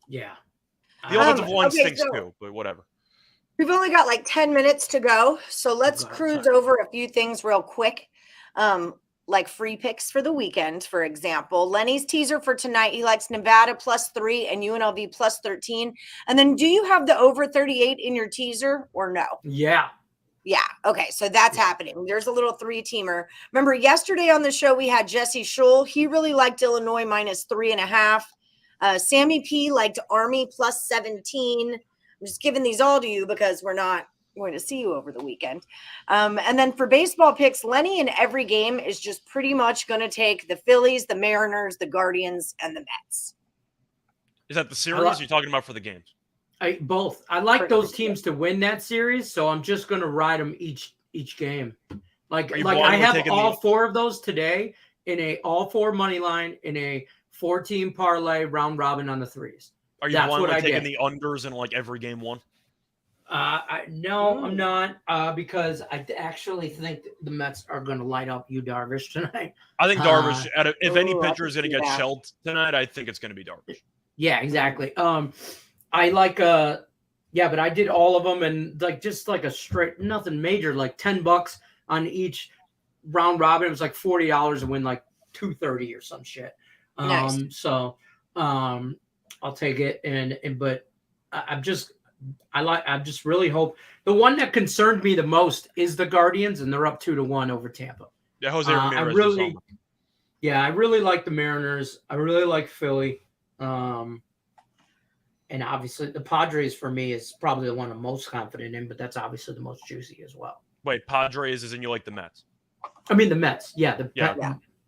Yeah. The offensive line stinks too, but whatever. We've only got like 10 minutes to go, so let's cruise over a few things real quick. Like free picks for the weekend, for example. Lenny's teaser for tonight, he likes Nevada +3 and UNLV +13. And then do you have the over 38 in your teaser or no? Yeah. Yeah. Okay. So that's happening. There's a little 3-teamer. Remember yesterday on the show, we had Jesse Schull. He really liked Illinois -3.5. Sammy P liked Army +17. I'm just giving these all to you because we're not going to see you over the weekend. And then for baseball picks, Lenny in every game is just pretty much going to take the Phillies, the Mariners, the Guardians, and the Mets. Is that the series you're talking about for the games? Both. I like those teams to win that series, so I'm just going to ride them each game. Like I have all 4 of those today in all 4 money line in a 4-team parlay round robin on the 3s. Are you blindly taking the unders in like every game 1? No, I'm not, because I actually think the Mets are going to light up Yu Darvish tonight. I think Darvish, if any pitcher is going to get shelled tonight, I think it's going to be Darvish. Yeah, exactly. I like, but I did all of them and like just like a straight, nothing major, like $10 on each round robin. It was like $40 to win like $230 or some shit. Nice. So, I'll take it. But I just really hope the one that concerned me the most is the Guardians, and they're up 2-1 over Tampa. Yeah, Jose Ramirez. I really like the Mariners. I really like Philly. And obviously the Padres for me is probably the one I'm most confident in, but that's obviously the most juicy as well. Wait, Padres is in you like the Mets? I mean the Mets. Yeah. I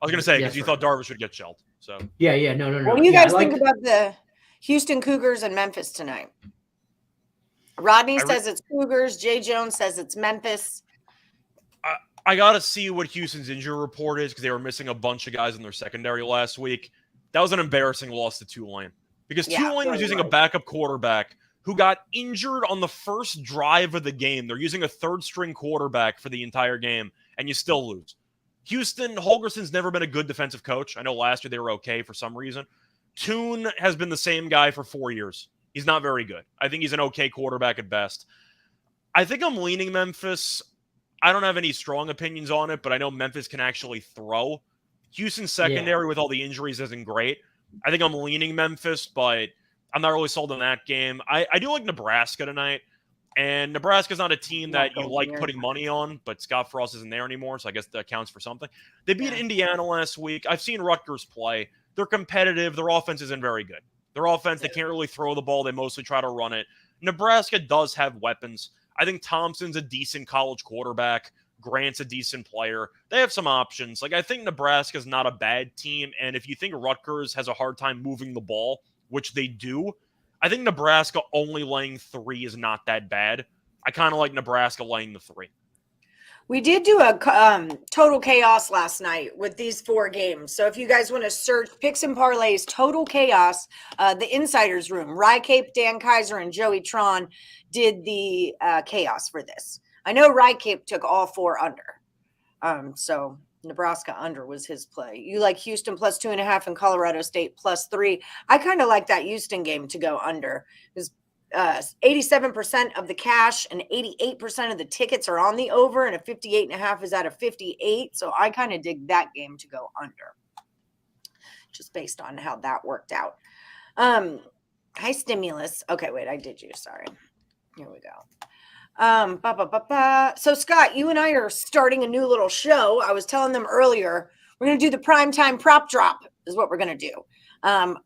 was going to say, because you thought Darvish would get shelled. So Yeah. No. What do you guys think about the Houston Cougars and Memphis tonight? Rodney says it's Cougars. Jay Jones says it's Memphis. I got to see what Houston's injury report is because they were missing a bunch of guys in their secondary last week. That was an embarrassing loss to Tulane because Tulane was using a backup quarterback who got injured on the first drive of the game. They're using a third-string quarterback for the entire game, and you still lose. Houston, Holgerson's never been a good defensive coach. I know last year they were okay for some reason. Toon has been the same guy for 4 years. He's not very good. I think he's an okay quarterback at best. I think I'm leaning Memphis. I don't have any strong opinions on it, but I know Memphis can actually throw. Houston's secondary with all the injuries isn't great. I think I'm leaning Memphis, but I'm not really sold on that game. I do like Nebraska tonight. And Nebraska's not a team that you like here. putting money on, but Scott Frost isn't there anymore, so I guess that counts for something. They beat Indiana last week. I've seen Rutgers play. They're competitive. Their offense isn't very good. Their offense, they can't really throw the ball. They mostly try to run it. Nebraska does have weapons. I think Thompson's a decent college quarterback. Grant's a decent player. They have some options. Like, I think Nebraska's not a bad team, and if you think Rutgers has a hard time moving the ball, which they do, I think Nebraska only laying 3 is not that bad. I kind of like Nebraska laying the 3. We did do a total chaos last night with these 4 games. So if you guys want to search Picks and Parlays Total Chaos, the Insiders Room, Rye Cape, Dan Kaiser, and Joey Tron did the chaos for this. I know Rye Cape took all 4 under. So Nebraska under was his play. You like Houston plus 2.5 and Colorado State plus 3. I kind of like that Houston game to go under because 87% of the cash and 88% of the tickets are on the over, and a 58.5 is at a 58. So I kind of dig that game to go under, just based on how that worked out. High stimulus. Okay, wait, I did you. Sorry. Here we go. So Scott, you and I are starting a new little show. I was telling them earlier, we're going to do the primetime prop drop is what we're going to do.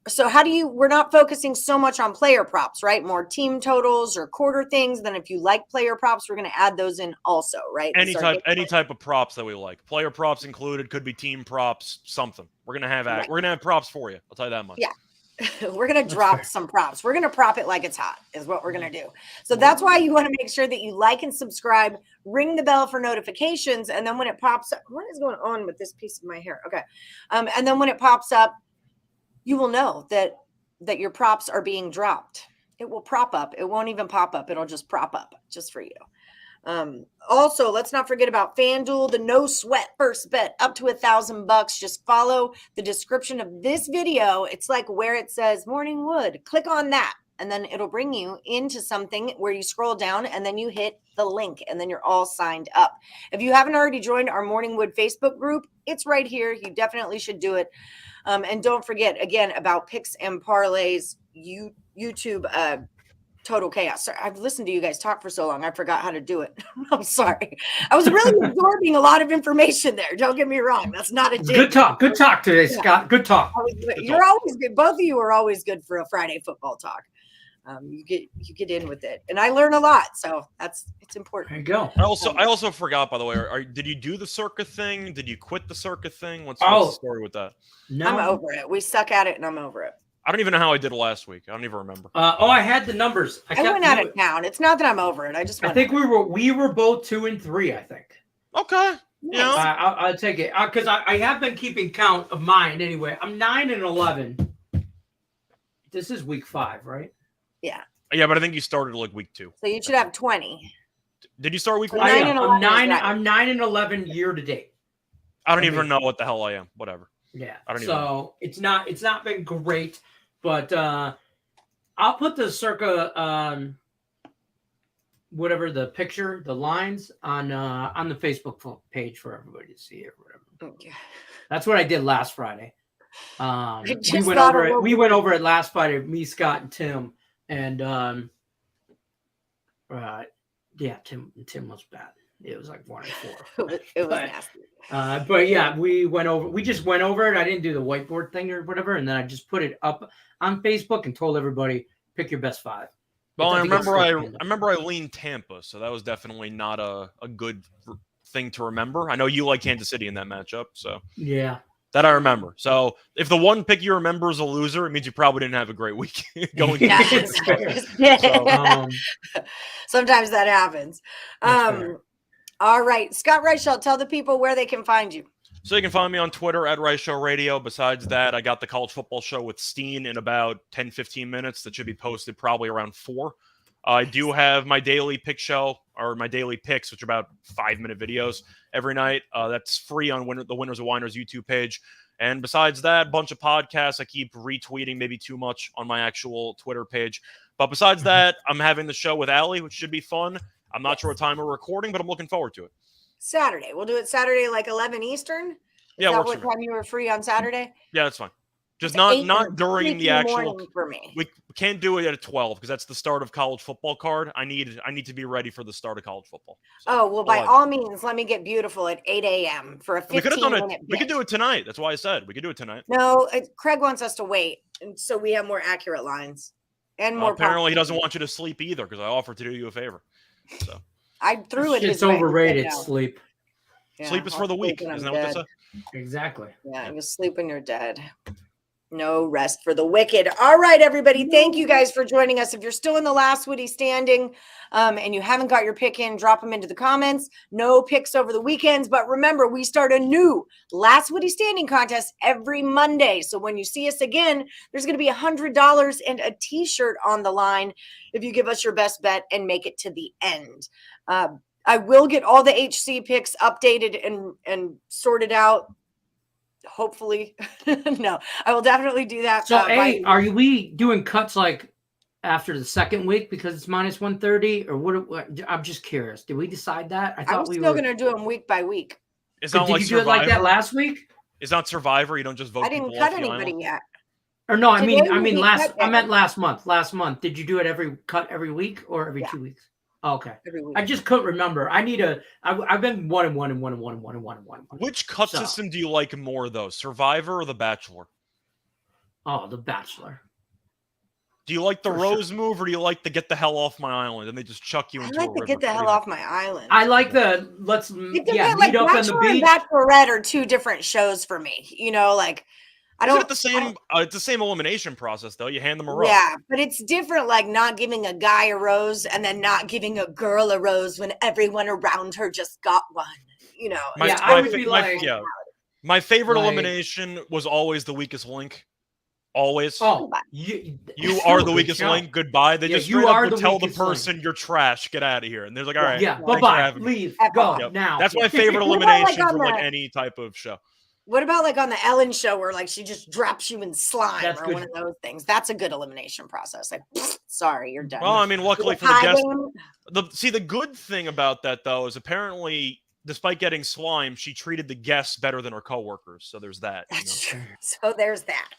So we're not focusing so much on player props, right? More team totals or quarter things. Then if you like player props, we're going to add those in also, right? Any type of props that we like. Player props included, could be team props, something. We're going to have we're going to have props for you. I'll tell you that much. Yeah. We're going to drop some props. We're going to prop it like it's hot is what we're going to do. So that's why you want to make sure that you like and subscribe, ring the bell for notifications. And then when it pops up, what is going on with this piece of my hair? Okay. And then when it pops up, you will know that your props are being dropped. It will prop up. It won't even pop up. It'll just prop up just for you. Also, let's not forget about FanDuel, the no sweat first bet up to $1,000. Just follow the description of this video. It's like where it says Morning Wood. Click on that, and then it'll bring you into something where you scroll down and then you hit the link, and then you're all signed up. If you haven't already joined our Morning Wood Facebook group, it's right here. You definitely should do it. And don't forget, again, about Picks and Parlays, YouTube Total Chaos. Sorry, I've listened to you guys talk for so long, I forgot how to do it. I'm sorry. I was really absorbing a lot of information there. Don't get me wrong. That's not a dig. Good talk today, Scott. Good talk. You're always good. Both of you are always good for a Friday football talk. You get in with it, and I learn a lot, so it's important. There you go. I also forgot, by the way. Did you do the circuit thing? Did you quit the circuit thing? What's the story with that? No, I'm over it. We suck at it, and I'm over it. I don't even know how I did last week. I don't even remember. I had the numbers. I went out of town. It's not that I'm over it. I think we were both 2 and 3. I think. Okay. Nice. Yeah. I'll take it because I have been keeping count of mine anyway. I'm 9 and 11. This is week 5, right? Yeah. Yeah, but I think you started like week 2. So you should have 20. Did you start week 1? I'm 9 and 11 year to date. I don't even know what the hell I am. Whatever. Yeah. I don't even know. It's not been great, but I'll put the circa whatever the picture, the lines on the Facebook page for everybody to see it or whatever. Okay. That's what I did last Friday. We went over it last Friday, me, Scott, and Tim. And Tim was bad. It was like 1 and 4. It was nasty. But yeah, we just went over it. I didn't do the whiteboard thing or whatever, and then I just put it up on Facebook and told everybody pick your best 5. Well, I remember I leaned Tampa, so that was definitely not a good thing to remember. I know you like Kansas City in that matchup, so yeah. That I remember. So if the one pick you remember is a loser, it means you probably didn't have a great week going into it. So, sometimes that happens. All right. Scott Reichel, tell the people where they can find you. So you can find me on Twitter at Reichel Radio. Besides that, I got the college football show with Steen in about 10-15 minutes that should be posted probably around 4. I do have my daily pick show or my daily picks, which are about 5-minute videos every night. That's free on the Winners of Winers YouTube page. And besides that, a bunch of podcasts. I keep retweeting maybe too much on my actual Twitter page. But besides that, I'm having the show with Allie, which should be fun. I'm not sure what time we're recording, but I'm looking forward to it. Saturday. We'll do it Saturday like 11 Eastern. Is yeah, that what time you were free on Saturday? Yeah, that's fine. Just It's not during the actual. For me. We can't do it at 12 because that's the start of college football card. I need to be ready for the start of college football. So, by all means, let me get beautiful at 8 a.m. for a 15-minute. We could do it tonight. That's why I said we could do it tonight. No, Craig wants us to wait, and so we have more accurate lines and more. Apparently, he doesn't want you to sleep either because I offered to do you a favor. So I threw it. It's overrated. Sleep. Yeah, sleep is for the weak. Isn't that what they say? Exactly. Yeah, you sleep when you're dead. No rest for the wicked. All right, everybody. Thank you guys for joining us. If you're still in the last Woody standing and you haven't got your pick in, drop them into the comments. No picks over the weekends. But remember, we start a new last Woody standing contest every Monday. So when you see us again, there's going to be $100 and a t-shirt on the line if you give us your best bet and make it to the end. I will get all the HC picks updated and sorted out. Hopefully. No, I will definitely do that. So are we doing cuts like after the second week because it's minus 130 or what? I'm just curious. Did we decide that? I thought we were still going to do them week by week. It's not did like you do it like that last week? It's not Survivor. You don't just vote. I didn't cut anybody yet. Or no, I mean last month. Last month. Did you do it every week or every 2 weeks? Oh, okay. I just couldn't remember. I've been 1-1. Which cut system do you like more, though? Survivor or The Bachelor? Oh, The Bachelor. Do you like the Rose move or do you like the get the hell off my island and they just chuck you into a river? I like the get the hell off my island. I like the meet up on the beach. And Bachelorette are two different shows for me. You know, like it's the same elimination process though. You hand them a rose. Yeah, but it's different, like not giving a guy a rose and then not giving a girl a rose when everyone around her just got one. You know. My favorite elimination was always the weakest link. Always. Oh, you are the weakest link. Goodbye. They just straight up would tell the person you're trash. Get out of here. And they're like, all right. Yeah. Bye-bye. Leave. Go now. That's my favorite elimination from like any type of show. What about like on the Ellen show where like she just drops you in slime or one of those things? That's a good elimination process. Like, sorry, you're done. Well, I mean, luckily for the guests. The good thing about that though is apparently, despite getting slime, she treated the guests better than her coworkers. So there's that. That's true. So there's that.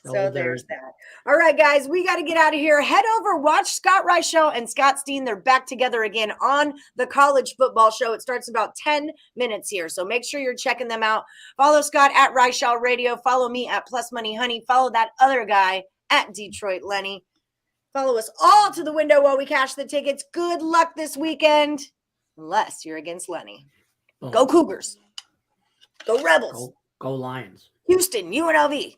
So there's that. All right, guys, we got to get out of here. Head over, watch Scott Reichel and Scott Steen. They're back together again on the college football show. It starts in about 10 minutes here. So make sure you're checking them out. Follow Scott at Reichel Radio. Follow me at Plus Money Honey. Follow that other guy at Detroit Lenny. Follow us all to the window while we cash the tickets. Good luck this weekend, unless you're against Lenny. Go Cougars. Go Rebels. Go Lions. Houston, UNLV.